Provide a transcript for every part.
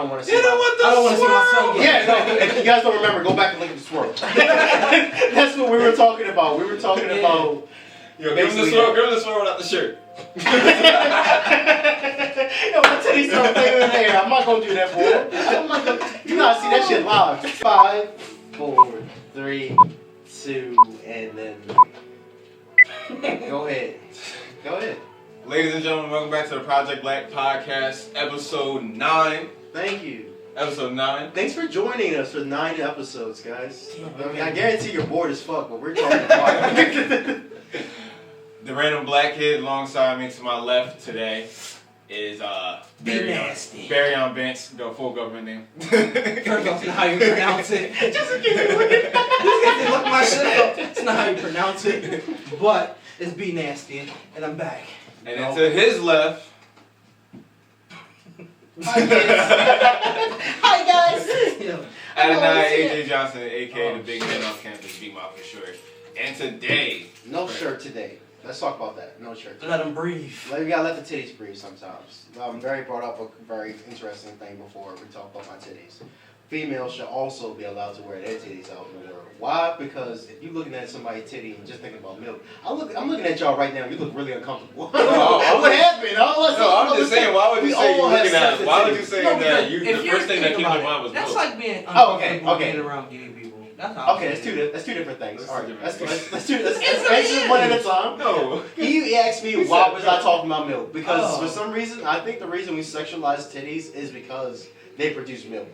don't want to see. I don't want to see my son get. Yeah, no. If you guys don't remember, go back and look at the swirl. That's what we were talking about. We were talking about. Yo, give him the swirl. Give him the swirl without the shirt. Yo, my titties start playing in the air. I'm not gonna do that, boy. I'm not gonna. You gotta see that shit live. 5, 4, 3, 2, and then. Go ahead. Go ahead. Ladies and gentlemen, welcome back to the Project Black Podcast, episode 9. Thank you. Episode 9. Thanks for joining us for 9 episodes, guys. I mean, I guarantee you're bored as fuck, but we're talking about DaRanDumBlacKid alongside me to my left today is Barry on Bench, the full government name. First off, it's not how you pronounce it. Just in case you look my shit up. It's not how you pronounce it. But it's B Nasty, and I'm back. And then to his left. Hi guys. Adonai AJ Johnson, aka the big man on campus, Big Mouth for short. And today. No shirt today. Let's talk about that. No shirt today. Let them breathe. We gotta let the titties breathe sometimes. Barry brought up a very interesting thing before we talked about my titties. Females should also be allowed to wear their titties out in the world. Why? Because if you're looking at somebody's titty and just thinking about milk, I'm looking at y'all right now. You look really uncomfortable. What happened? I'm just saying. Why would you say you're looking at? Why would you say that? The first thing that came to mind was milk. That's like being uncomfortable being around gay people. That's how. Okay, that's two different things. All right, let's answer one at a time. No. You asked me why was I talking about milk? Because for some reason, I think the reason we sexualize titties is because they produce milk.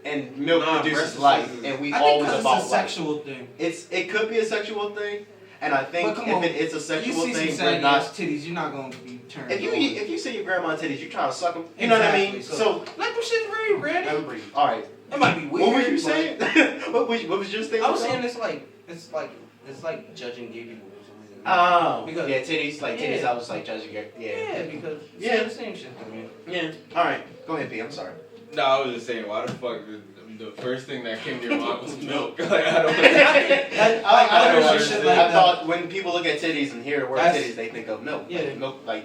And milk produces life, and we always about life. It's a sexual thing. It could be a sexual thing, and I think if it's a sexual thing, you see some titties, you're not going to be turned. If you see your grandma's titties, you trying to suck them. You know what I mean? So let them shit breathe, Randy. Let them breathe. All right. It might be weird. What were you saying? what was your statement? I was saying it's like judging gay people. Oh, because titties. I was like judging. Yeah, because the same shit to me. Yeah. All right, go ahead, P. I'm sorry. No, I was just saying, why the fuck the first thing that came to your mind was milk? Like, I thought when people look at titties and hear the word titties, they think of milk. Yeah, milk like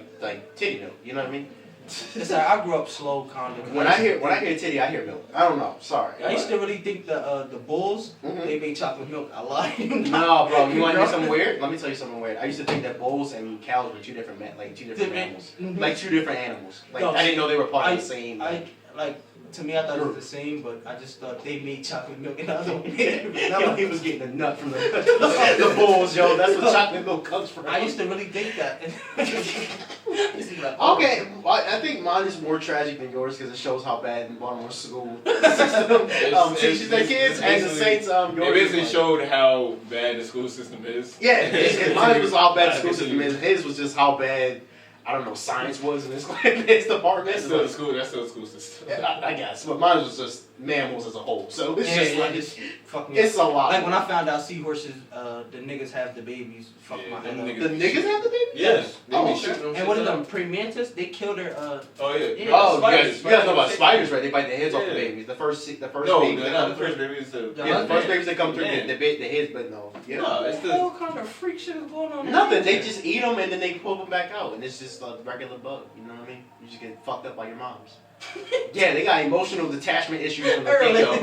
titty milk. You know what I mean? It's like I grew up slow, kind of. When I hear titty, I hear milk. I don't know. Sorry. I used to really think the bulls they made chocolate milk. I lie. No, bro. You want to hear something weird? Let me tell you something weird. I used to think that bulls and cows were two different animals. Like two different animals. Like I didn't know they were part of the same. To me, I thought it was the same, but I just thought they made chocolate milk and the other one made it. Yo, he was getting a nut from the bulls, yo. That's where chocolate milk comes from. I used to really think that. Okay, I think mine is more tragic than yours because it shows how bad the Baltimore school system teaches their kids, and the Saints. It basically showed how bad the school system is. Yeah, mine was how bad the school system is. His was just how bad. I don't know, science was in this department. That's still the school. That's still the school system. I guess, but mine was just mammals as a whole. So it's it's a lot. Like when I found out seahorses, the niggas have the babies. Fuck my head up. The niggas have the babies? Yes. And what are them? Praymantis? They killed their. Oh yeah. Oh, spiders. You guys know about spiders, right? They bite the heads off the babies. The first babies. No, the first babies. The first babies that come through, they bite the heads, but no. Yeah. No, it's what kind of freak shit is going on? Nothing. They just eat them and then they pull them back out, and it's just a regular bug. You know what I mean? You just get fucked up by your moms. Yeah, they got emotional detachment issues from the get-go.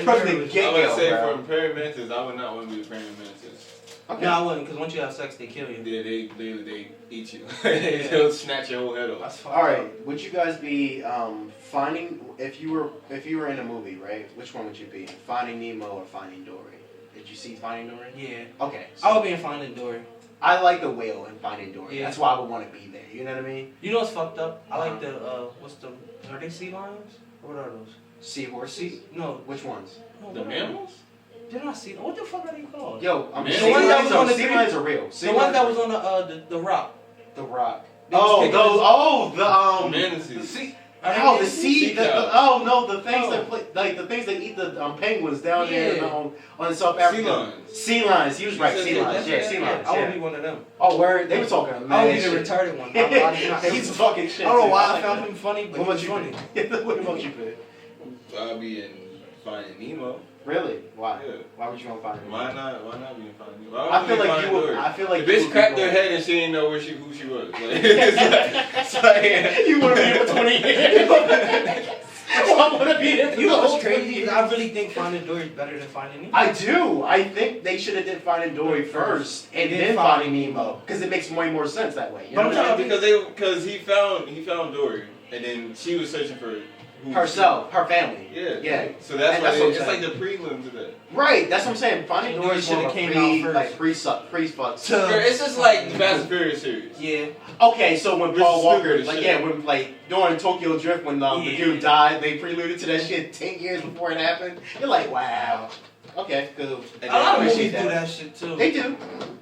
From the get-go, I would say from praying mantis, I would not want to be a praying mantis. Okay. No, I wouldn't, because once you have sex, they kill you. Yeah, they eat you. They'll snatch your whole head off. All right, would you guys be finding if you were in a movie, right? Which one would you be? Finding Nemo or Finding Dory? Did you see Finding Dory? Yeah. Okay. So I would be in Finding Dory. I like the whale in Finding Dory. Yeah. That's why I would want to be there. You know what I mean? You know what's fucked up? I like the are they sea lions? What are those? Seahorses? No. Which ones? No, the mammals? They're not sea. What the fuck are they called? Yo, the ones that was on the sea lions are real. The ones that was on the rock. The rock. The manatees. Oh, the sea. The things that play, like the things that eat the penguins down there on South Africa. Sea lions. He was right. Sea lions. Yeah, sea lions. I would be one of them. Oh, where they were talking. I would be the retarded one. He's fucking shit. I don't know why I found him funny, but he's funny. What about you, man? I'll be in Finding Nemo. Really? Why? Yeah. Why would you want to find Nemo? Why not be in Finding Nemo? I feel like you would. I feel like the bitch cracked her head and she didn't know who she was. Like, it's like, you want to be with 20 years. Because I really think Finding Dory is better than Finding Nemo. I do. I think they should have did Finding Dory first and then Finding Nemo, because it makes way more sense that way. You know what I mean? Because he found Dory, and then she was searching for herself, her family. Yeah. So that's why it's like the prelim to that. Right. That's what I'm saying. Finding Dory should have came out first. Like pre-fuck. It's just like the Fast and Furious series. Yeah. Okay, so when Paul Walker, during Tokyo Drift, when the dude died, they preluded to that shit 10 years before it happened. You're like, wow. Okay, cool. A lot of movies do that shit too. They do.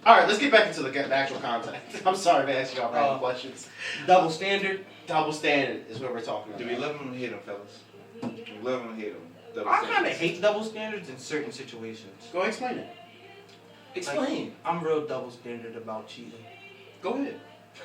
All right, let's get back into the actual content. I'm sorry to ask y'all random questions. Double standard. Double standard is what we're talking about. Do we love them or hate them, fellas? We love them or hate them? I kind of hate double standards in certain situations. Go explain it. Explain. Like, I'm real double standard about cheating. Go ahead.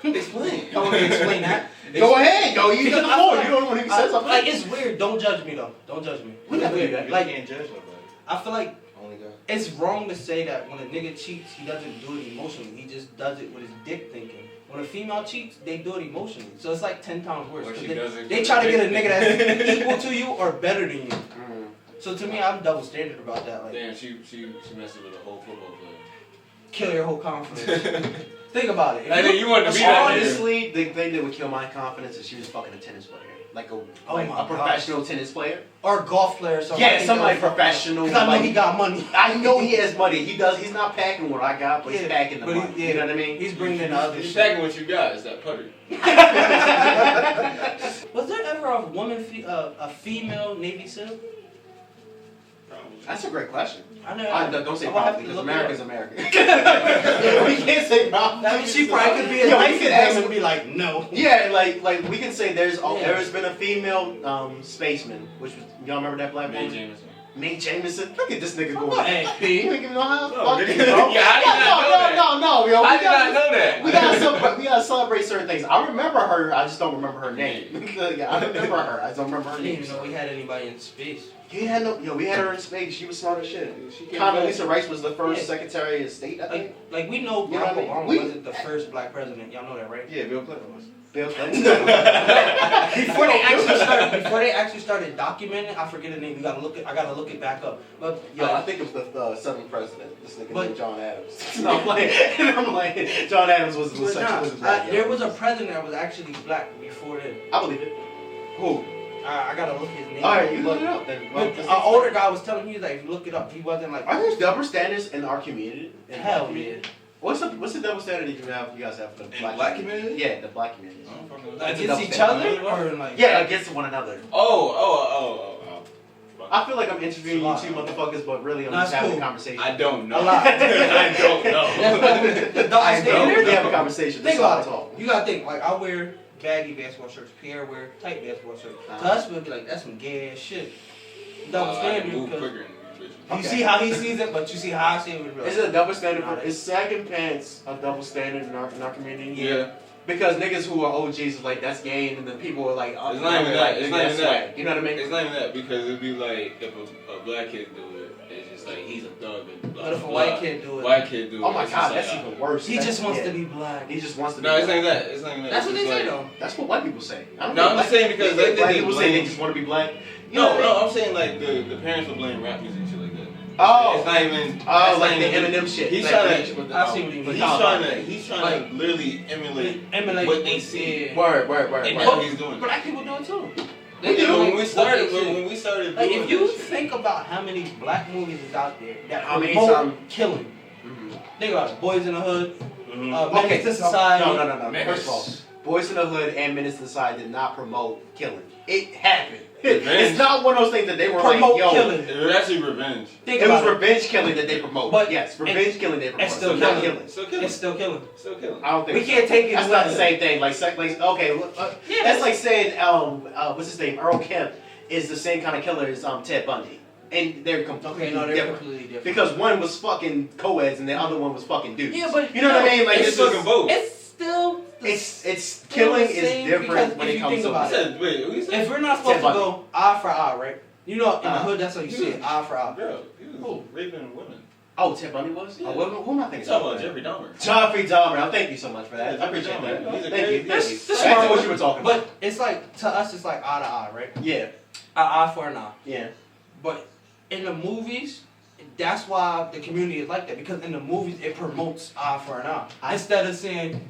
Explain. I want to explain that. Go ahead. Go. You got the floor. You don't want to say something. Like, it's weird. Don't judge me though. Don't judge me. We never do that. You can't judge nobody. I feel like Only God. it's wrong to say that when a nigga cheats, he doesn't do it emotionally. He just does it with his dick thinking. When a female cheats, they do it emotionally. So it's like 10 times worse. They try to get a nigga that's equal to you or better than you. So to me, I'm double standard about that. Like, damn, she messed with a whole football player. Kill your whole confidence. Think about it. I think you wanted to be that. Honestly, the thing that would kill my confidence is she was fucking a tennis player. Like a professional tennis player. Or a golf player or something. Yeah, somebody professional. Because I know he got money. I know he has money. He does. He's not packing what I got, but he's packing the money. You know what I mean? He's bringing in other shit. He's packing what you got. Is that putter. Was there ever a woman, a female Navy SEAL? That's a great question. I know. Don't say probably, because America's America. We can't say probably. I mean, she probably could be a nice and be like, no. Yeah, like we can say there has been a female spaceman, which was, y'all remember that black woman? Mae Jameson. Look at this nigga going. Hey, you ain't even know how no, fucking, bro. Yeah, I did not know that. Yo. I did not know that. We gotta celebrate certain things. I remember her. I just don't remember her name. Yeah, I remember her. I just don't remember her I name. didn't even know we had anybody in space. We had her in space. She was smart as shit. Condoleezza Rice was the first Secretary of State, I think. Like we know Barack Obama wasn't the first black president. Y'all know that, right? Yeah, Bill Clinton was. Bill Clinton. before they actually started documenting, I forget the name. I gotta look it back up. But I think it was the seventh president. This nigga named John Adams. No, I'm like, John Adams was black. There was a president that was actually black before then. I believe it. Who? I gotta look his name. Alright, you look it up then. An older guy was telling me, he's like, if you look it up, he wasn't like. Are there double standards in our community? Hell yeah. What's the double standard that you guys have for the black community? Yeah, the black community. Against each other or like? Yeah, against one another. Oh. I feel like I'm interviewing you two motherfuckers, but really I'm just having a conversation. I don't know. A lot. I don't know. I know. We have a conversation. Think about it. You gotta think. Like I wear baggy basketball shirts. Pierre wear tight basketball shirts. To us, we'll be like, that's some gay ass shit. Double standard. You see how he sees it, but you see how I see it with real. Is it a double standard? Is sagging pants a double standard in our community? Yeah. Because niggas who are OGs is like, that's gay, and then people are like, oh, it's not even that. It's not even that. You know what I mean? It's not even that, because it'd be like, if a black kid do it, it's just like, he's a thug. But if a white kid do it? Oh my god, that's even worse. He just wants to be black. He just wants to be black. No, it's not even that. That's what they say though. That's what white people say. I'm just saying because black people say they just want to be black. No, I'm saying like the parents will blame rap music and shit like that. Oh, it's not even. Oh, like the Eminem shit. He's trying to. I see what you mean. He's trying to literally emulate what they see. Word. And now he's doing. Black people do it too. They do. When we started, like if you think about how many black movies is out there that promote killing. Think about it. Boys in the Hood. Menace to Society. No. First of all, Boys in the Hood and Menace to Society did not promote killing. It happened. It's not one of those things that they were promote like, yo. Killing. It was actually revenge. It was revenge killing that they promote. But yes, revenge killing they promote. It's still not killing. killing. It's still killing. I don't think we can't take it. That's not the same thing. Like okay, that's like saying what's his name? Earl Kemp is the same kind of killer as Ted Bundy. And they're completely different. Because one was fucking co-eds and the other one was fucking dudes. Yeah, but you know what I mean? Like it's fucking both. It's still. It's killing is different when it comes to it. If we're not supposed to go eye for eye, right? You know, in the hood, that's how you see it, eye for eye. Bro, he was raping women. Oh, Ted Bundy was? Yeah. Who am I thinking about? Jeffrey Dahmer. Jeffrey Dahmer. Thank you so much for that. I appreciate that. Thank you. That's smart what you were talking about. But it's like, to us, it's like eye to eye, right? Yeah. Eye for an eye. Yeah. But in the movies, that's why the community is like that. Because in the movies, it promotes eye for an eye. Instead of saying,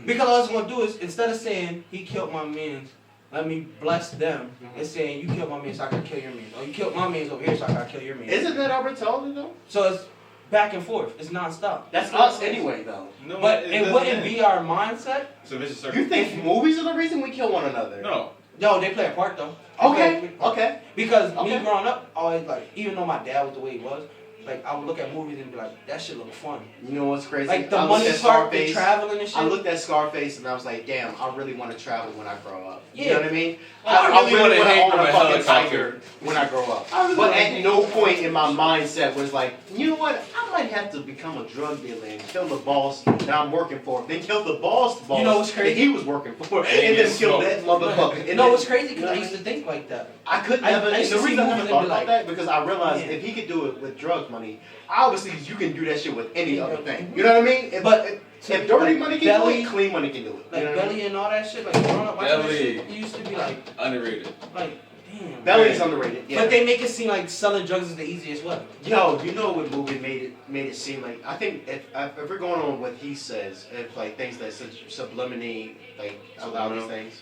because all I was going to do is, instead of saying, he killed my man, let me bless them, and saying, you killed my man, so I can kill your man. Or you killed my man over here, so I can kill your man. Isn't that our mentality, though? So it's back and forth. It's non-stop. That's us anyway, though. No, But it wouldn't be our mindset. So vicious circle. You think movies are the reason we kill one another? No. No, they play a part though. Okay. Because me growing up, I always like, even though my dad was the way he was, like I would look at movies and be like, that shit look fun. You know what's crazy? Like the money part, the traveling and shit. I looked at Scarface and I was like, damn, I really want to travel when I grow up. Yeah. You know what I mean? I really want to own a fucking helicopter tiger when I grow up. But at no point in my mindset was like, you know what? I might have to become a drug dealer and kill the boss that I'm working for. Then kill the boss you know what's crazy? that he was working for. And then kill that motherfucker. You know what's crazy? Because I used to think like that. I could never. I used The to reason see I never movies thought and be about like, that because I realized yeah. if he could do it with drug money, obviously you can do that shit with any other thing. You know what I mean? But if dirty money can do it, clean money can do it. Like You know what I mean? Belly and all that shit, like growing up watching that Belly. shit, you used to be like, Underrated. like, damn. Belly's underrated. Yeah. But they make it seem like selling drugs is the easiest way. Yo, you know what movie made it seem like? I think if we're going on what he says, if like things that subliminally like allow these things.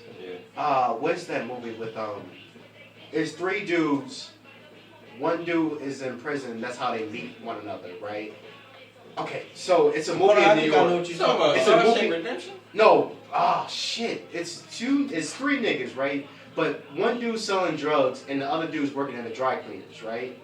Yeah. What's that movie with It's three dudes. One dude is in prison. That's how they meet one another, right? Okay, so it's a movie in New York. It's a It's a movie. Redemption? No, shit. It's three niggas, right? But one dude's selling drugs and the other dude's working at a dry cleaners, right?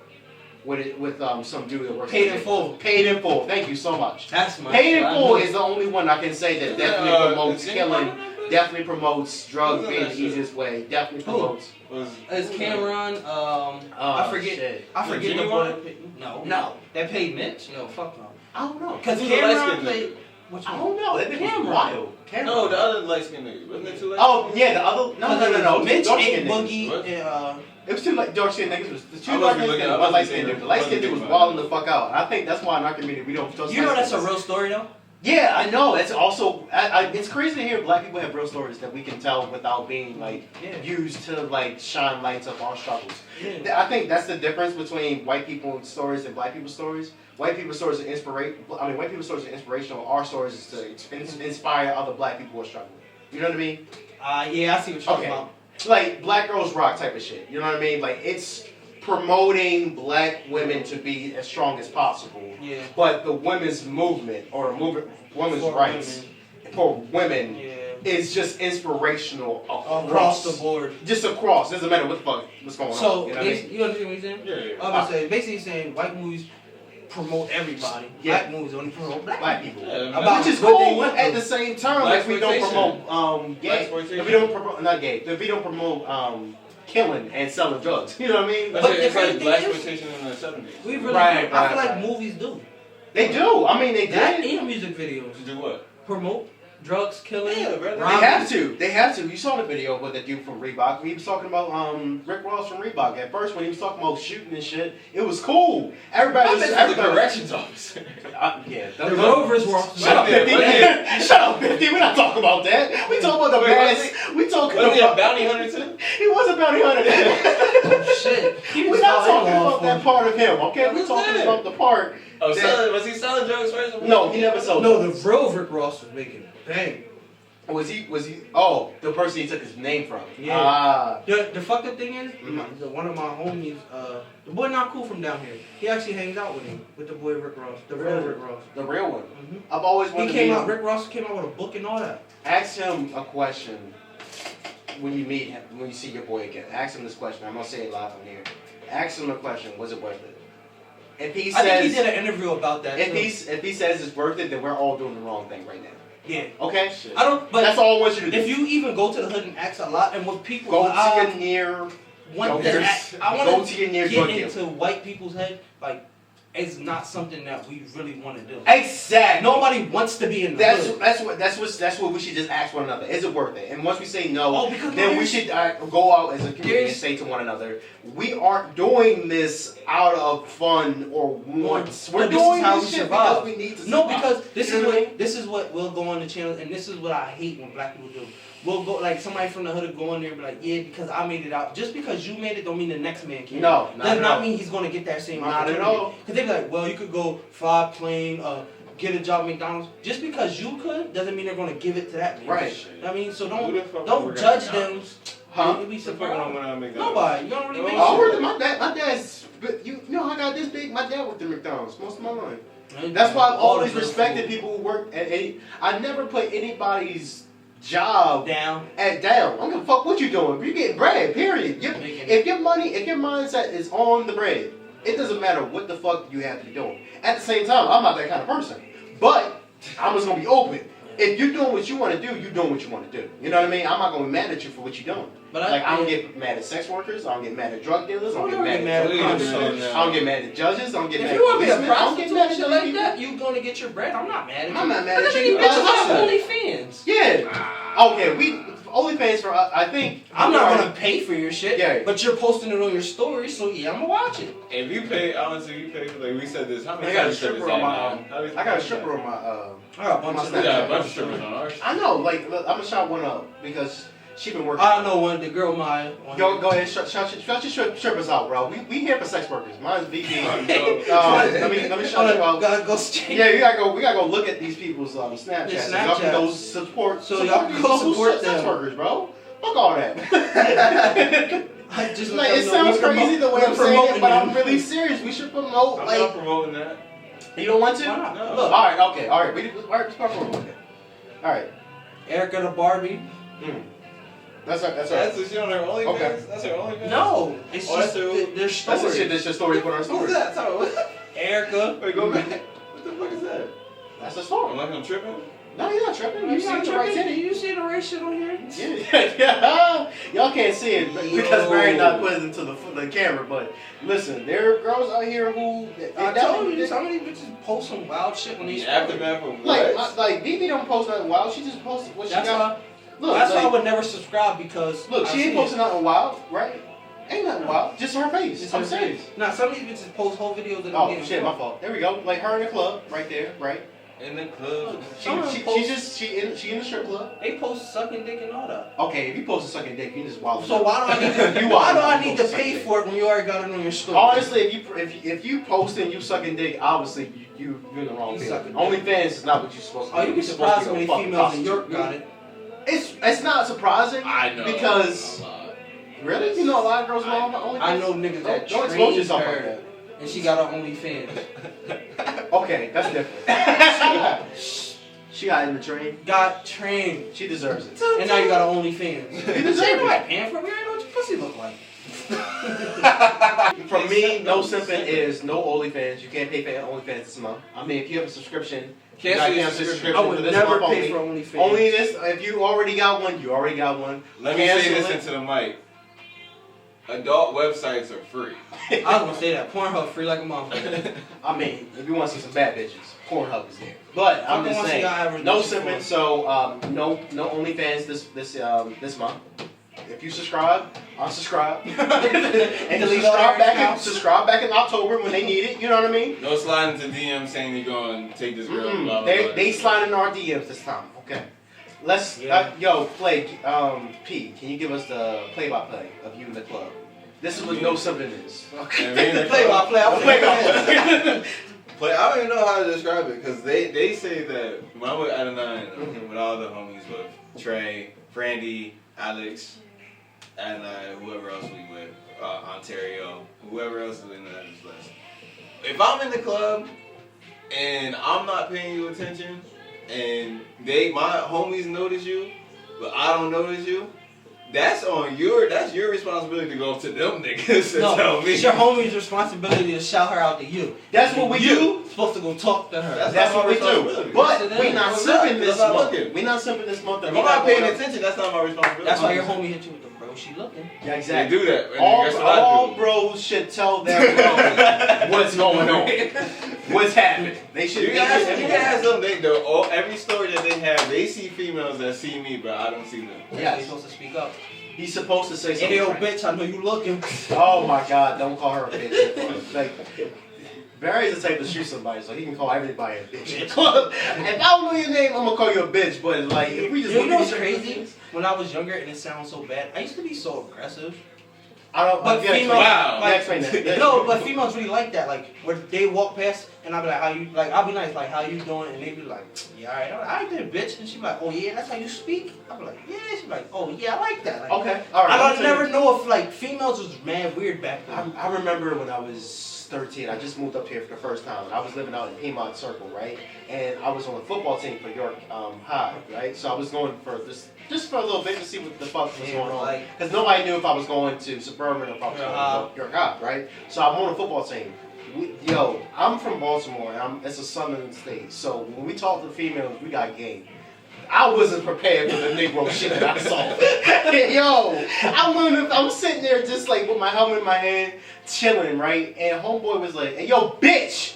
With some dude that works. Paid in full. Paid in full. Thank you so much. That's my Paid shit. in full is the only one I can say that definitely promotes killing. Definitely promotes drugs being the easiest way. Definitely promotes. It's Cameron. I forget. Shit. I forget the boy. No. That paid Mitch? No, fuck no. I don't know. Because Who's the Cameron light-skinned played. Which I one? don't know. That nigga was wild. Cameron. No, the other light skinned nigga. Wasn't it too late? Oh yeah, the other. No. Mitch Dark ain't skinned niggas. Boogie. It was two like dark skinned niggas. It was the two I dark wasn't skinned looking- I one wasn't light skinned thinking dude. The light skinned dude was about it. wilding the fuck out. And I think that's why in our community we don't trust. You know that's a real story though? Yeah, I know. It's also it's crazy to hear black people have real stories that we can tell without being like used to like shine lights of our struggles. Yeah. I think that's the difference between white people's stories and black people's stories. White people's stories are white people's stories are inspirational. Our stories is to inspire other black people who are struggling. You know what I mean? Yeah, I see what you're talking about. Like Black Girls Rock type of shit. You know what I mean? Like it's promoting black women to be as strong as possible. Yeah. But the women's movement or women's rights for women is just inspirational Across the board. Just across. Doesn't matter what the fuck what's going So, on. You know what I mean? you understand what he's saying? Yeah. I was gonna say, basically he's saying white movies promote everybody. Yeah. Black movies only promote black people. Yeah, About Which is what they cool went at through. the same time Black if we don't exploitation. promote gay. Blaxploitation. If we don't promote not gay. If we don't promote killing and selling drugs. You know what I mean? But But it's the like crazy black thing is- exploitation in the 70s. We really Right, do. I feel right, like right. movies do. They do. I mean they That did. and music videos. To do what? Promote drugs, killing. Yeah, brother. They have to. They have to. You saw the video with the dude from Reebok. He was talking about Rick Ross from Reebok. At first, when he was talking about shooting and shit, it was cool. Everybody was. the Everybody, corrections officer. yeah. The Rovers were. Shut up, 50. Shut up, 50. We're not talking about that. We talking about the mask. We talking Was he a about. bounty hunter too? He was a bounty hunter. Oh, shit. He was We're not talking all about that part of him, okay? We're Who's talking that? about the part. Oh, that- was he selling drugs first? No, he never sold. No, drugs. the real Rick Ross was making bang. Was he? Oh, the person he took his name from. Yeah. Ah. The fucked up thing is, Mhm. one of my homies, the boy not cool from down here. He actually hangs out with him, with the boy Rick Ross, the real Really? Rick Ross. The real one. Mm-hmm. I've always wanted He to came meet out. him. Rick Ross came out with a book and all that. Ask him a question when you meet him, when you see your boy again. Ask him this question. I'm gonna say it live on here. Ask him a question. Was it worth it? If he says, I think he did an interview about that. if too. he says it's worth it, then we're all doing the wrong thing right now. Yeah. Okay. I don't. But That's all I want you to do. if you even go to the hood and ask a lot, and what people Go what to I your near. want go to, to- I go want to your near get drug dealer. into white people's head. Like, it's not something that we really want to do. Exactly. Nobody wants to be in the hood. That's what we should just ask one another. Is it worth it? And once we say no, Because then we should go out as a community and say to one another, we aren't doing this out of fun or wants. We're But this doing is how this we shit survive. because we need to No, survive. because this You is know what I what this is what will go on the channel, and this is what I hate when black people do. will go like somebody from the hood will go in there and be like, yeah, because I made it out. Just because you made it don't mean the next man can. No, does not mean he's gonna get that same opportunity. Not at all. Because they be like, well, you could go fly plane, get a job at McDonald's. Just because you could doesn't mean they're gonna give it to that man. Right. I mean, so don't judge them. Huh? We support nobody. You don't really make shit. My dad's. But you know, I got this big. My dad worked at McDonald's most of my life. That's why I've always respected people who work at any. I never put anybody's job down. I don't give a fuck what you doing. You getting bread. Period. If your mindset is on the bread, it doesn't matter what the fuck you have to be doing. At the same time, I'm not that kind of person. But I'm just gonna be open. If you're doing what you want to do, you're doing what you want to do. You know what I mean? I'm not gonna be mad at you for what you're doing. But I don't get mad at sex workers. I don't get mad at drug dealers. I don't get mad at I don't get mad at judges. I don't get mad at if you want to be a prostitute shit like that, you gonna get your bread. I'm not mad at you. I'm not mad at you. Bitches have OnlyFans. Yeah. Okay. OnlyFans for I think I'm not gonna pay for your shit. Yeah. But you're posting it on your story, so yeah, I'm gonna watch it. If you pay, honestly, you pay for like we said this. How many? I got a stripper on my. I got a stripper on my. I got a bunch of strippers on ours. I know. Like, look, I'm gonna shout one up because she been working. I know one. The girl Maya. Go ahead. Shout your strippers out, bro. We here for sex workers. Mine's VP. Let me shout you out. Gotta go straight. Yeah, we gotta go look at these people's Snapchats. Y'all can go support. So y'all can go support sex workers, bro. Fuck all that. Just like it sounds crazy the way I'm saying it, but I'm really serious. We should promote. I'm not promoting that. You don't want to? Why not? No. Look. All right. Okay. All right. Start promoting. All right. Erica the Barbie. That's her. That's she on her OnlyFans. Okay. That's her OnlyFans. No, it's just their story. That's the shit. That's your story. Put on her story. Who's that? Sorry. Erica. Wait, go back. What the fuck is that? That's the story. Am I tripping? No, you're not tripping. You see the right titty. You see the right shit on here? Yeah. Y'all can't see it because Barry not putting it into the camera. But listen, there are girls out here who. I told you, some of these bitches post some wild shit on these. Aftermath of what? Like BB don't post nothing wild. She just posted what she got. Look, that's why I would never subscribe because look, she ain't posting nothing wild, right? Ain't nothing wild. Just her face. I'm serious. Nah, some of these bitches post whole videos of them. Oh shit, my fault. There we go. Like her in the club, right there, right. In the club. She in the strip club. They post sucking dick and all that. Okay, if you post a sucking dick, you just wild. So why do I need to pay for it when you already got it on your story? Honestly, if you posting you sucking dick, obviously you're in the wrong field. OnlyFans is not what you're supposed to do. Oh, you'd be surprised how many females in York got it. It's not surprising. I know because really, you know a lot of girls know OnlyFans. I know niggas that don't expose yourself her. like that. And she got her OnlyFans. Okay, that's different. She got in the train. Got trained. She deserves it. And now you got an OnlyFans. You deserve it. Like paying for it. We already know what your pussy look like. For me, no simping is no OnlyFans. You can't pay for OnlyFans this month. I mean, if you have a subscription, I would never pay for OnlyFans. Only this. If you already got one, you already got one. Let me say this into the mic. Adult websites are free. I was gonna say that. Pornhub free like a motherfucker. I mean, if you want to see some bad bitches, Pornhub is there. But I'm just saying, no simping. So no OnlyFans this month. If you subscribe, unsubscribe. And subscribe back in October when they need it. You know what I mean? No sliding to DM saying you're going to take this girl. Blah, blah, they slide in our DMs this time. Okay. Let's play. P, can you give us the play-by-play of you in the club? This is what no simping is. Okay. The play-by-play. I don't even know how to describe it because they say that when I was at a 9 with all the homies with Trey, Frandy, Alex, and whoever else we with, Ontario, whoever else is in that list. If I'm in the club and I'm not paying you attention, and my homies notice you, but I don't notice you, that's your responsibility to go up to them niggas and tell me. It's your homie's responsibility to shout her out to you. That's what we do. Supposed to go talk to her. That's what we do. But we're not simping this month. We're not simping this month. If I'm not paying attention, that's not my responsibility. That's why your homie hit you with the bro. She looking. Yeah, exactly. They do that. All bros should tell their bro what's going on, what's happening. They should. You can ask them. Every story that they have, they see females that see me, but I don't see them. Yeah, he's supposed to speak up. He's supposed to say something. Hey, yo, bitch, I know you looking. Oh my God! Don't call her a bitch. Like, Barry's the type to shoot somebody, so he can call everybody a bitch. If I don't know your name, I'm gonna call you a bitch. But like, if we just you know what's crazy? When I was younger, and it sounds so bad, I used to be so aggressive. I don't. But females, wow. like, explain that. No, but females really like that. Like, when they walk past, and I'll be like, "How you?" Like, I'll be nice, like, "How you doing?" And they be like, "Yeah, alright." I did, bitch. And she be like, "Oh yeah, that's how you speak." I'll be like, "Yeah." She be like, "Oh yeah, I like that." Like, Okay, all right. I never know if like females was mad weird back then. I remember when I was 13, I just moved up here for the first time. I was living out in Piedmont Circle, right? And I was on the football team for York High, right? So I was going for this, just for a little bit to see what the fuck was going on. Because nobody knew if I was going to Suburban or if I was going to York High, right? So I'm on the football team. I'm from Baltimore, and it's a southern state. So when we talk to females, we got game. I wasn't prepared for the Negro shit that I saw. I'm sitting there just like with my helmet in my hand, chilling, right? And homeboy was like, "Hey, yo, bitch,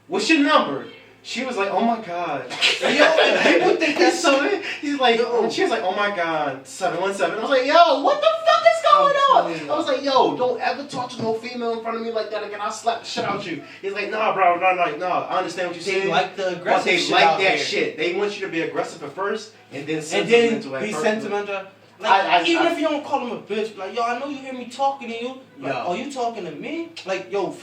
what's your number?" She was like, "Oh my God." People think that's so. He's like, she was like, "Oh my God, 717." I was like, "Yo, what the fuck is going on?" I was like, "Yo, don't ever talk to no female in front of me like that again. I'll slap the shit out you." He's like, "Nah, bro, no. I understand what you're saying." They like the aggressive but they shit like out that there. shit. They want you to be aggressive at first, and then sentimental be at first. sentimental. Like, even if you don't call him a bitch, like, yo, I know you hear me talking to you. Like, oh, you talking to me? Like, yo,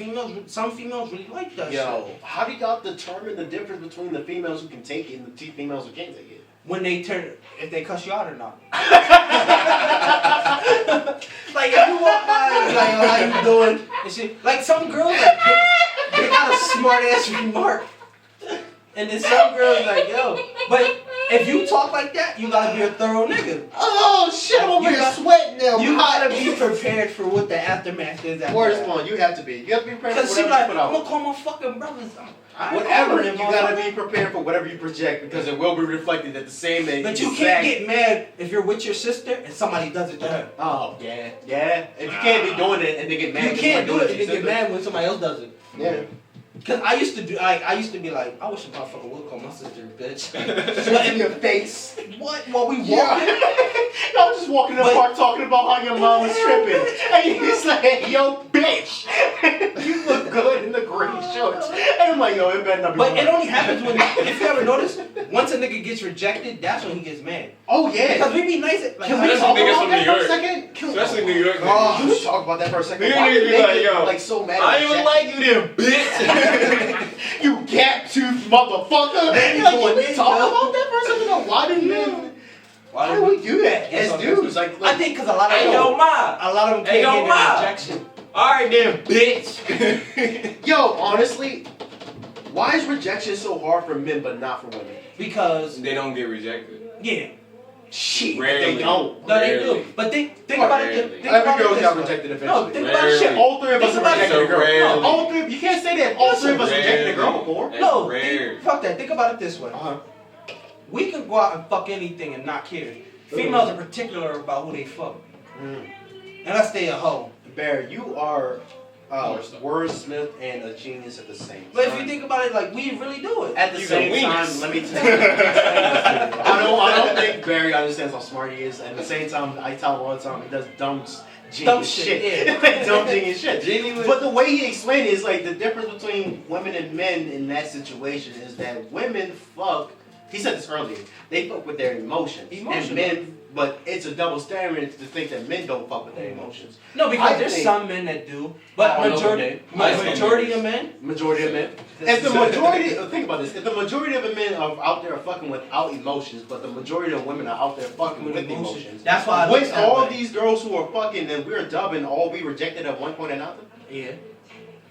some females really like that shit. How do y'all determine the difference between the females who can take it and the females who can't take it? When they if they cuss you out or not. Like, if you walk by and be like, yo, how you doing? And shit. Like, some girls, like, they got a smart ass remark. And then some girls like, yo, but if you talk like that, you gotta be a thorough nigga. Oh shit, I'm over here sweating now. You gotta be prepared for what the aftermath is. Word is one, you have to be. You have to be prepared for whatever like, you put out. I'm gonna call my fucking brothers. Whatever, you gotta be prepared for whatever you project because it will be reflected at the same age. But you can't get mad if you're with your sister and somebody does it to her. Oh, yeah. If you can't be doing it and they get mad. You can't do it and they get mad when somebody else does it. Yeah. Cause I used to be like, I wish a motherfucker would call my sister a bitch. Sweat in your face. What? While we walking? I was just walking in the park talking about how your mom was tripping. And he's like, "Yo, bitch, you look good in the green shorts." And I'm like, "Yo, it better not be." But it only happens when, if you ever notice, once a nigga gets rejected, that's when he gets mad. Oh yeah. Because we be nice at, like, can we talk about that for a second? Especially New York. Oh, you should talk about that for a second. New York niggas be like, "Yo, like so mad. I even like you there, bitch." You gap tooth motherfucker. Like, can we talk about that for a second? Why do men? Why do we do that as dudes? Like, I think because a lot of them can't get rejection. Alright then, bitch. Yo, honestly, why is rejection so hard for men but not for women? Because they don't get rejected. Yeah. Shit, rarely. they don't. No, they do. But think about it. Every girl got rejected eventually. No, think about shit. All three of us have rejected a girl. No, all three. You can't say that. All three of us rejected a girl before. No, fuck that. Think about it this way. We can go out and fuck anything and not care. Females are particular about who they fuck. Unless they a hoe. Bear, you are wordsmith and a genius at the same time. But if you think about it, like, we really do it. At the same time, let me tell you. I don't think Barry understands how smart he is. At the same time, I tell him all the time he does dumb shit. Yeah. Dumb genius shit. Genuine. But the way he explained it is like the difference between women and men in that situation is that women fuck. He said this earlier. They fuck with their emotions. And men, but it's a double standard to think that men don't fuck with their emotions. No, because there's some men that do, but majority of men. Majority of men. If the majority, think about this. If the majority of the men are out there fucking without emotions, but the majority of women are out there fucking with emotions. That's why. With all these girls who are fucking and we're dubbing, all we rejected at one point or nothing. Yeah.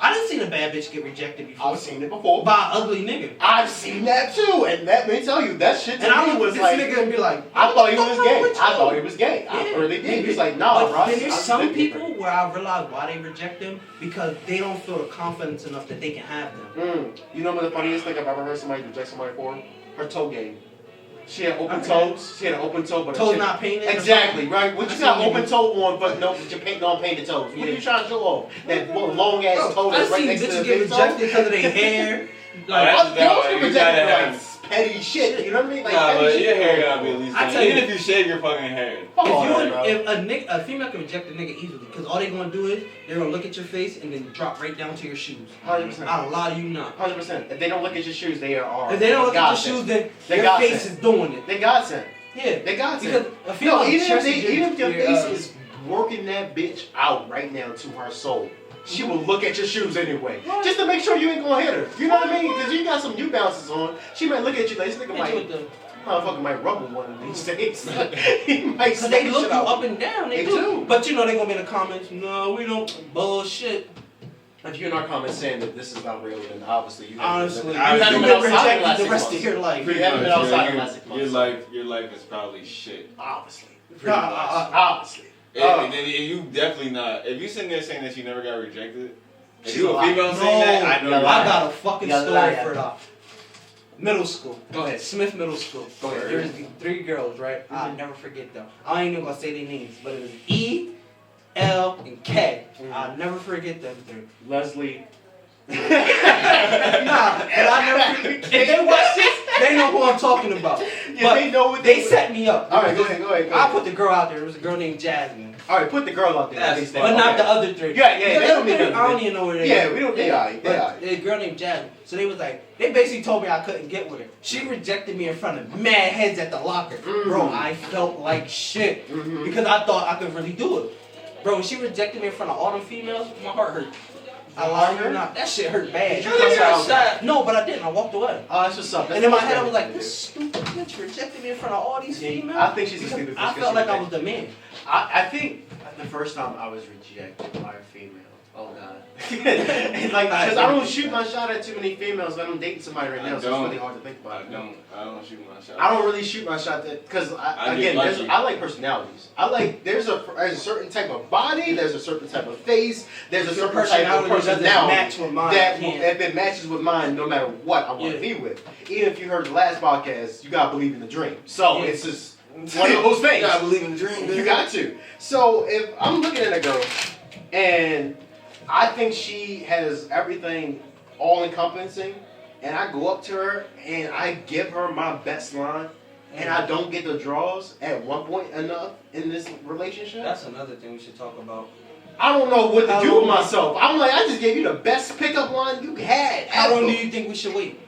I done seen a bad bitch get rejected before. I've seen it before. By an ugly nigga. I've seen that too, and let me tell you, that shit to me was like. And I look at this nigga and be like, I thought he was gay. I thought he was gay. I really did. He was like, nah, bro. But there's some people where I realize why they reject them because they don't feel the confidence enough that they can have them. You know what the funniest thing I've ever heard somebody reject somebody for? Her toe game. She had open toes. She had an open toe, but toes not painted. Exactly, right? What you got open toe on, but no, you're painting on painted toes. What are you trying to show off? That long ass toe that's right next to the big toe. I seen bitches get rejected because of their hair. Like, girls get rejected petty shit. You know what I mean? Like, nah, but shit. your hair gotta be at least. I tell you, even if you shave your fucking hair. If a female can reject a nigga easily, because all they gonna do is they're gonna look at your face and then drop right down to your shoes. 100%. I'll lie to you not. 100%. If they don't look at your shoes, they are. If they don't look at your shoes, then your face is doing it. They godsend. Yeah, they godsend. Because a female, even if your face is working that bitch out right now to her soul, she will look at your shoes anyway, just to make sure you ain't gonna hit her. You know what I mean? Because you got some New Balances on. She might look at you like this nigga motherfucker might rubble one of these days. He might. Cause they look you up and down. They do. But you know they gonna be in the comments. No, we don't. Bullshit. If you're in our comments saying that this is not real, then obviously you haven't been rejected the rest of your life. You haven't been outside the last 6 months. Your life is probably shit. Obviously. Obviously. And you definitely not. If you sitting there saying that you never got rejected, if you a female saying that, I know. I got a fucking story for that. Middle school. Go ahead. Smith Middle School. Go ahead. There's 3 girls, right? I'll never forget them. I ain't even gonna say their names, but it was E, L, and K. I'll never forget them 3. Leslie. Nah, but I never forget. If they watch this, they know who I'm talking about. Yeah, but they know what they set me up. Alright, go ahead. I put the girl out there. There was a girl named Jasmine. Alright, put the girl out there. But not the other 3. Yeah, they don't need I don't even know where they are. Yeah, we don't. They are. There's a girl named Jasmine. So they was like, they basically told me I couldn't get with her. She rejected me in front of mad heads at the locker. Bro, I felt like shit. Because I thought I could really do it. Bro, when she rejected me in front of all them females, my heart hurt. I lied to you not. That shit hurt bad. No, but I didn't. I walked away. Oh, that's what's up. And in my head, I was like, this stupid bitch rejected me in front of all these females. I think she's a stupid bitch. I felt like I was the man. I think the first time I was rejected by a female. Oh God. Because I don't shoot my shot at too many females when I'm dating somebody right now, so it's really hard to think about. I don't shoot my shot. I don't really shoot my shot because I like personalities. There's a certain type of body, there's a certain type of face, there's a certain type of personality match with mine. That if it matches with mine, no matter what I want to be with. Even if you heard the last podcast, you gotta believe in the dream. So it's just one of those things. You gotta believe in the dream. You got to. So if I'm looking at a girl and I think she has everything all encompassing, and I go up to her and I give her my best line, and I don't get the draws at one point enough in this relationship. That's another thing we should talk about. I don't know what to do with myself. I'm like, I just gave you the best pickup line you had. How long do you think we should wait?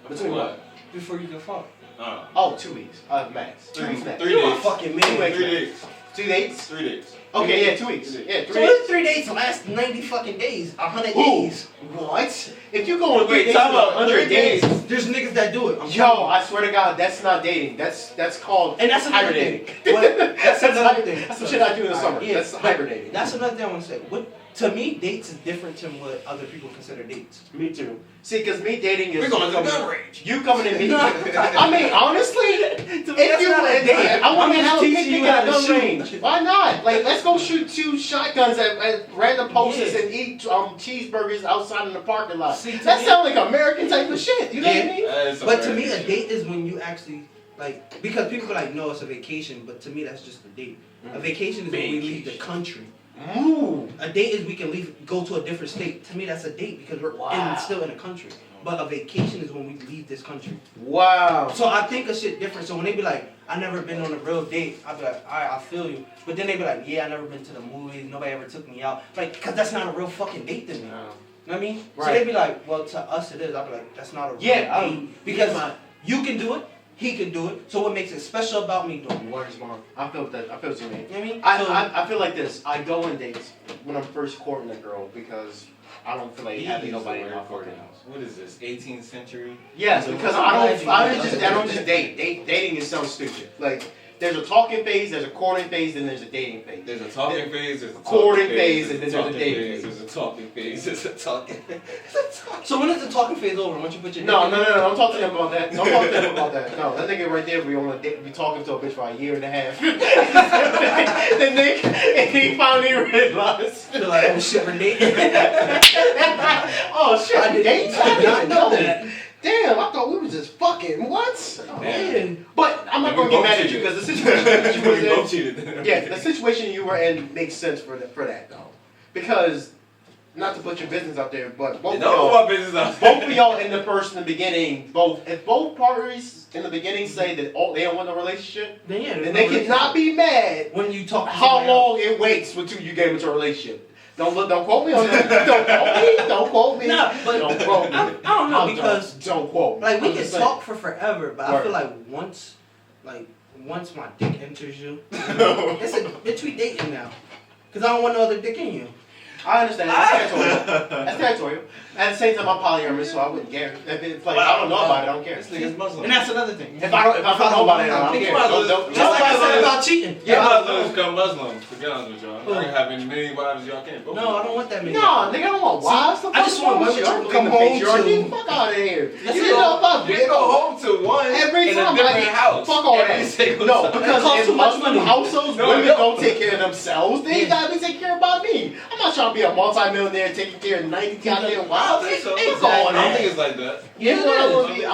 Between what? Before you can fuck. 2 weeks. Max. 3 weeks max. 3 days. Fucking 3 days. 2 dates? 3 days. Okay, yeah, 2 weeks. Yeah, 3 So days. what if 3 days last 90 fucking days? 100 days? What? If you go on 3 days, 100 days. There's niggas that do it. Yo, I swear to God, that's not dating. That's called and that's another hibernating. thing. That's another thing. That's some shit I do in the summer. Yeah, that's hibernating. That's another thing I want to say. To me, dates is different to what other people consider dates. Me too. See, because me dating is... We're going to the gun range. You coming in me... I mean, honestly, if you... not a date. I want to have a teaching you how to gun shoot. range. Why not? Like, let's go shoot 2 shotguns at random posts and eat cheeseburgers outside in the parking lot. See, that sounds like American type of shit. You know what I mean? But to me, a date is when you actually... Like, because people are like, no, it's a vacation, but to me, that's just a date. A vacation is when we leave the country. Ooh. A date is we can go to a different state. To me, that's a date because we're still in a country. But a vacation is when we leave this country. Wow. So I think of shit different. So when they be like, I never been on a real date, I be like, alright, I feel you. But then they be like, yeah, I never been to the movies. Nobody ever took me out. Like, because that's not a real fucking date to me. No. You know what I mean? Right. So they be like, well, to us it is. I be like, that's not a real date. Because you can do it. He can do it. So what makes it special about me doing it? Words, mom. I feel that. I feel what you mean. You know what I mean? I feel like this. I go on dates when I'm first courting a girl because I don't feel like having nobody in my fucking house. What is this? 18th century? Yes, because I don't just date. Dating is so stupid. Like, there's a talking phase, there's a courting phase, then there's a dating phase. There's a talking phase, there's a courting phase, and then there's a dating phase. There's a talking phase, there's a talking phase. So when is the talking phase over? Once you put your No, don't talk to them about that. Don't talk to them about that. No, that nigga right there, we on a date, be talking to a bitch for a year and a half. and he finally realized. They're like, oh shit, we're dating. Oh shit, I didn't know that. Damn, I thought we was just fucking. What? Oh, man. But I'm not gonna get mad at you because the situation that you were in. Yeah, the situation you were in makes sense for that though, because not to put your business out there, but both of y'all in the first in the beginning, if both parties in the beginning say that they don't want a relationship, then they cannot be mad when you talk how long it waits until you get into a relationship. Don't quote me on that. Don't quote me. Nah, but don't quote me. I don't know because don't quote me. Like we can talk for forever, but I feel like once my dick enters you, bitch, we dating now. Cause I don't want no other dick in you. I understand. That's territorial. At the same time, I'm polyamorous, so I wouldn't care. If it's like I don't know about it, I don't care. This nigga's Muslim. And that's another thing. If I don't know about it, I don't care. Just like I said about cheating. Yeah, Muslims become Muslim. To be honest with y'all, I can have as many wives as y'all can. No, I don't want that many. No, nigga, I don't want wives. I just want women to come home to. Fuck out of here. You go home to one every in time. a different house. Fuck all that. No, because in Muslim households, women don't take care of themselves. They gotta be taking care about me. I'm not trying to be a multi-millionaire taking care of 90 goddamn wives. I don't think it's like that. Yeah, I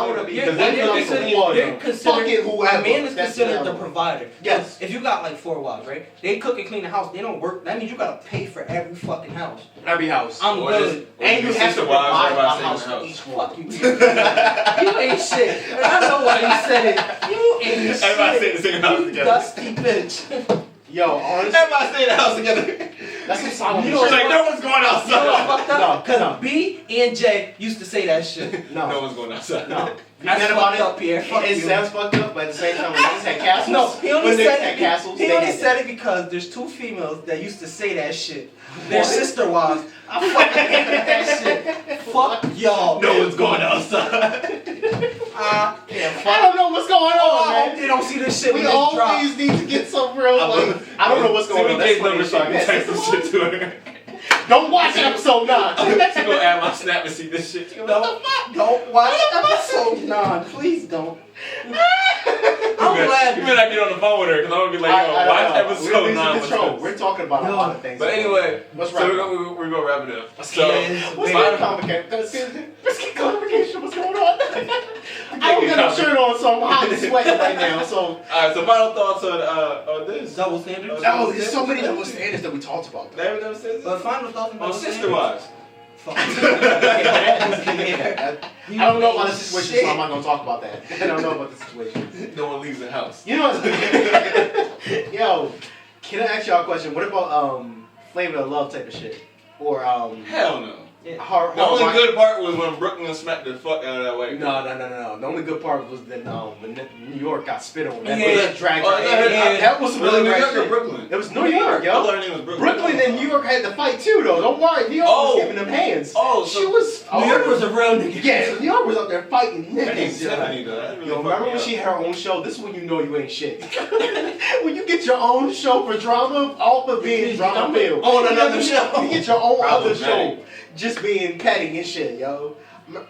want to be. Because they're considered whoever. A man is considered the provider. Yes. If you got like 4 wives, right? They cook and clean the house. They don't work. That means you gotta pay for every fucking house. Every house. I'm good. And you have to provide a house for each one. Fuck you. You ain't shit. And I know why you said it. You ain't shit. Everybody stay in the same house together. Dusty bitch. Yo, honestly. Everybody stay in the house together. That's what Solomon said. Like, no one's going outside. No, because B and J used to say that shit. No one's going outside. No. That's fucked up, Pierre. It sounds fucked up, but at the same time, when niggas had castles, no, he only said said it because there's 2 females that used to say that shit. Their sister wives. I fucking hated that shit. Fuck y'all. No one's going outside. I don't know what's going on, I man. hope they don't see this shit. We always need to get some real, I don't know what's going on. That's number so I can text this shit to her. Don't watch episode 9. She gonna add my snap and see this shit. Don't watch episode 9. Please don't. I'm glad. You better not get on the phone with her because I'm gonna be like, yo, watch episode 9. We're talking about a lot of things. But anyway, what's so we're gonna wrap it up. So, what's the complication? What's going on? I don't got no shirt on, so I'm hot and sweating right now. So, alright. So, final thoughts on this double standards. Oh, there's so many double standards that we talked about. But final thoughts on sister wives. I don't know about the situation, so I'm not gonna talk about that. I don't know about the situation. No one leaves the house. You know Yo, can I ask y'all a question? What about Flavor of Love type of shit? Or hell no. Yeah. The only good part was when Brooklyn smacked the fuck out of that white girl. No. The only good part was that when New York got spit on. That dragged that was really New York or Brooklyn? It was New York, yo. I thought her name was Brooklyn. Brooklyn and New York had to fight too, though. Don't worry, New York was giving them hands. She was. New York was a real nigga. Yeah, New York was up there fighting niggas. Yo, remember when she had her own show? This is when you know you ain't shit. When you get your own show for drama, all for being drama filled. On another show. You get your own other show. Just being petty and shit, yo.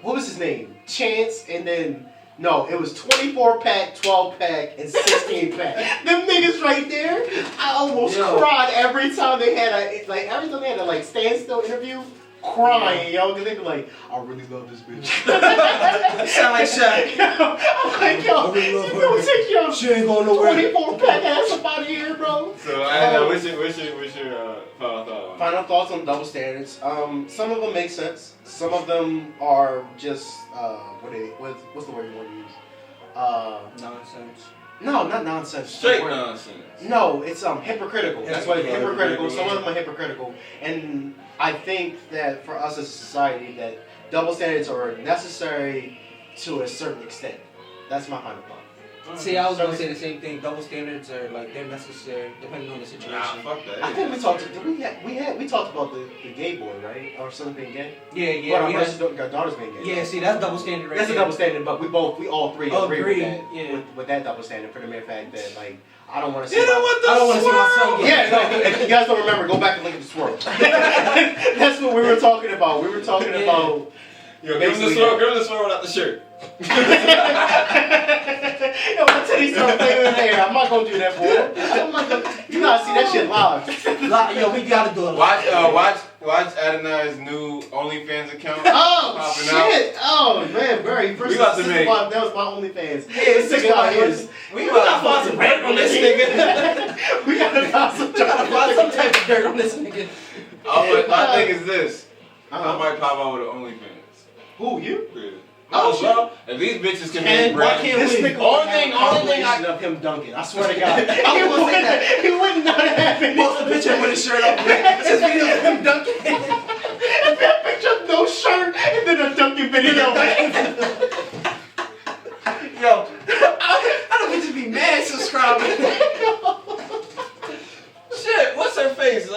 What was his name? Chance, and then, no, it was 24-pack, 12-pack, and 16-pack. Them niggas right there, I almost cried every time they had a standstill interview. Crying, yo, because they be like, I really love this bitch. Sound like Shaq. I'm like, yo, I really love her. Don't take your she ain't going nowhere. 24-pack ass up out of here, bro. So, what's your final thought? Final thoughts on double standards. Some of them make sense. Some of them are just what's the word you want to use? Nonsense. No, not nonsense. Straight nonsense. No, it's hypocritical. That's why it's hypocritical. Some of them are hypocritical, and I think that for us as a society, that double standards are necessary to a certain extent. That's my final thought. See, I was gonna say the same thing. Double standards are they're necessary depending on the situation. Nah, fuck that. I think we talked. We talked about the gay boy, right? Or something being gay. Yeah. But our daughter's being gay. Yeah, see, that's double standard, right? That's a double standard, but we all three agree with that. Yeah. With that double standard for the mere fact that I don't want to see. I don't want to see my son gay. Yeah, if you guys don't remember, go back and look at the swirl. That's what we were talking about. We were talking about. Yo, give him the swirl without the shirt. Yo, my titties start playing in there. I'm not gonna do that, boy. I'm not gonna. You gotta see that shit live. Yo, we gotta do it. Watch Adonai's new OnlyFans account. Oh shit! Out. Oh man, very first. We about to make. That was my OnlyFans. Yeah, this nigga out here. We gotta find some dirt on this nigga. We gotta find some type of dirt on this nigga. My thing is this. I might pop out with an OnlyFans. Who, you? Yeah. Oh, bro. If these bitches can make bread, this nigga only thing of him dunking. I swear to God. He would not have it. Post a picture with his shirt off. It's just video of him dunking. If that picture of no shirt and then a dunking video. Yo, I don't bitches be mad subscribing. Shit, what's her face? The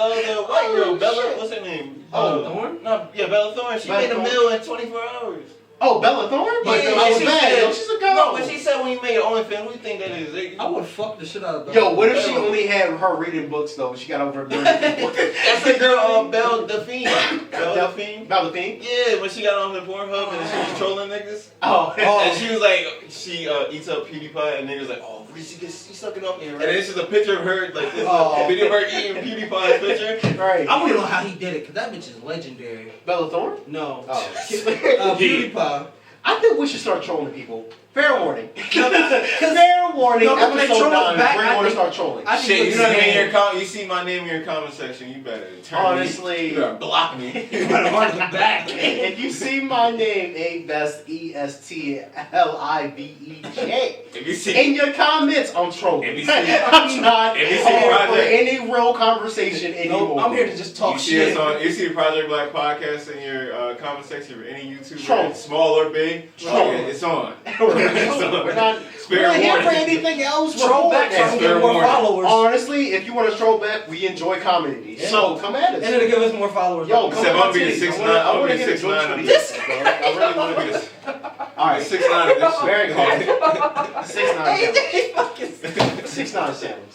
white girl, Bella. Shit. What's her name? Thorne? No, yeah, Bella Thorne. She made a meal in 24 hours. Oh, Bella Thorne? But Yeah, I was she mad. said- Yo, she's a girl. No, but she said when you made your OnlyFans, what do you think that is? I would fuck the shit out of Bella. Yo, what if she only had her reading books though? She got over a million books. That's the girl, Belle Delphine. Belle Delphine? Bella Thorne? Yeah, when she got on the Pornhub and she was trolling niggas. Oh. And she was like, she eats up PewDiePie and niggas like, oh, where did she get, she's sucking up here, right? And then it's just a picture of her, like this a video of her eating PewDiePie's picture. Right. I want to know how he did it, because that bitch is legendary. Bella Thorne? No. Oh. PewDiePie. I think we should start trolling people. Fair warning. Fair warning. No, when they Episode troll us 9, back, we're I going to think- start trolling. I think Shit, you know what I mean? man. You see my name in your comment section, you better turn Honestly. me. You better block me. You better mark the back. If you see my name, ABestESTLIVEJ, If you see in your comments, I'm trolling. If you see- I'm not if you see here for Project- any real conversation anymore. No, I'm here to just talk you see shit. us on, you see the Project Black podcast in your comment section for any YouTuber, Troll. small or big, Troll. it's on. We're not Spare here for warning. anything else. Troll back so I can get more warning. followers. Honestly, if you want to troll back, we enjoy comedy. Yeah. So come at us. And it'll give us more followers. Yo, He come said, on, I'm gonna be the 6'9". I I'm want gonna to be get a joke 6'9". for of these. this. I really want to be this. All right, 6'9" of this. Very shit. cool. 6'9 challenge.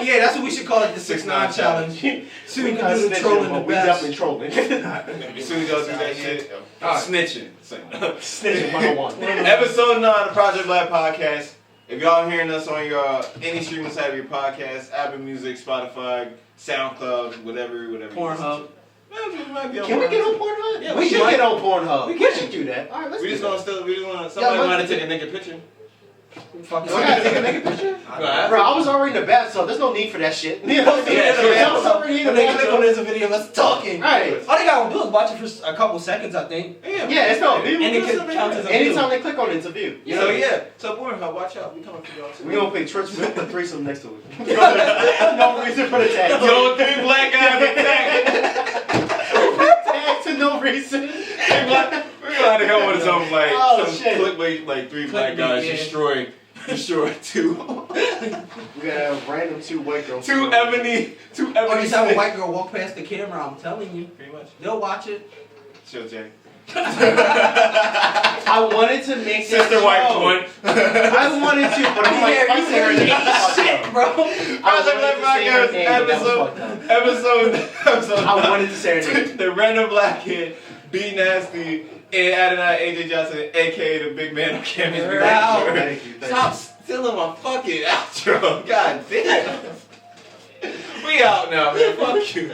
Yeah, that's what we should call it, the 6'9" challenge. So we can do the trolling the We best. definitely trolling. As soon as y'all do that shit, I'm snitching. Snitching 101. Episode 9 of Project Black Podcast. If y'all hearing us on your any streaming site of your podcast, Apple Music, Spotify, Soundcloud, whatever. Pornhub. Can we get on Pornhub? Yeah, we we should might. get on Pornhub. We We can. should do that. All right, let's We do just that. gonna somebody let's- want to take a nigga picture. Fucking So I gotta take a nigga picture? Right. Bro, I was already in the bathtub. There's no need for that shit. You know what I'm saying? Yeah, sure. I was already in the When they click on bathtub. this video, let's talking. Right. All they gotta do is watch it for a couple seconds, I think. Yeah, it's no. And it can count as a Anytime view. they click on it, it's a view. You So know? yeah, so Pornhub, watch out. We coming for y'all too. We gonna pick Trips with the threesome next to it. No reason for the tag. Yo, 3 black guys attack. Tag to no reason. We're gonna have to come with something like Oh, some shit. clickbait, like 3 black Clickbait, guys yeah. destroy 2. We gotta have random 2 white girls. 2 ebony Or just have a sticks. white girl walk past the camera, I'm telling you. Pretty much. They'll watch it. Chill, Jay. I wanted to make this Sister wife show. one. I wanted to, but I'm like, you said you hate shit, bro. Project Black Podcast episode. I wanted to say her name. The Random Black Kid, B Nasty, and Adonai AJ Johnson, aka the big man on campus. Wow. Thank you. Stop stealing my fucking outro. God damn. We out now, man. Fuck you.